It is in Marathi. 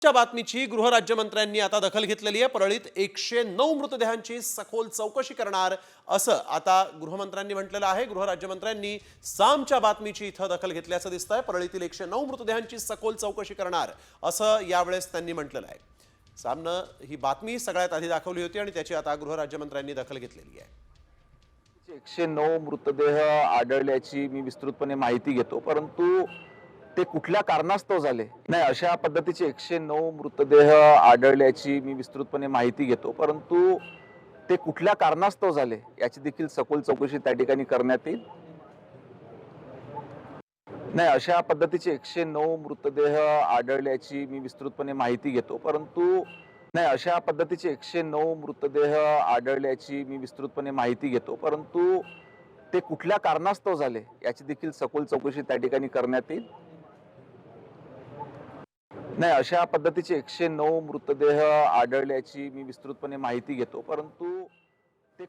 च्या बातमीची गृहराज्यमंत्र्यांनी आता दखल घेतलेली आहे। परळीत 109 मृतदेहांची सखोल चौकशी करणार असं आता गृहमंत्र्यांनी म्हटलेलं आहे। गृहराज्यमंत्र्यांनी सामच्या बातमीची इथं दखल घेतल्याचं दिसतंय। परळीतील 109 मृतदेहांची सखोल चौकशी करणार असं यावेळेस त्यांनी म्हटलेलं आहे। सामनं ही बातमी सगळ्यात आधी दाखवली होती आणि त्याची आता गृहराज्यमंत्र्यांनी दखल घेतलेली आहे। 109 मृतदेह आढळल्याची मी विस्तृतपणे माहिती घेतो, परंतु ते कुठल्या कारणास्तव झाले नाही अशा पद्धतीचे 109 मृतदेह आढळल्याची मी विस्तृतपणे माहिती घेतो, परंतु ते कुठल्या कारणास्तव झाले याची देखील सखोल चौकशी त्या ठिकाणी करण्यात येईल। नाही अशा पद्धतीचे 109 मृतदेह आढळल्याची मी विस्तृतपणे माहिती घेतो, परंतु नाही अशा पद्धतीचे 109 मृतदेह आढळल्याची मी विस्तृतपणे माहिती घेतो, परंतु ते कुठल्या कारणास्तव झाले याची देखील सखोल चौकशी त्या ठिकाणी करण्यात येईल। नाही अशा पद्धतीचे 109 मृतदेह आढळल्याची मी विस्तृतपणे माहिती घेतो, परंतु ते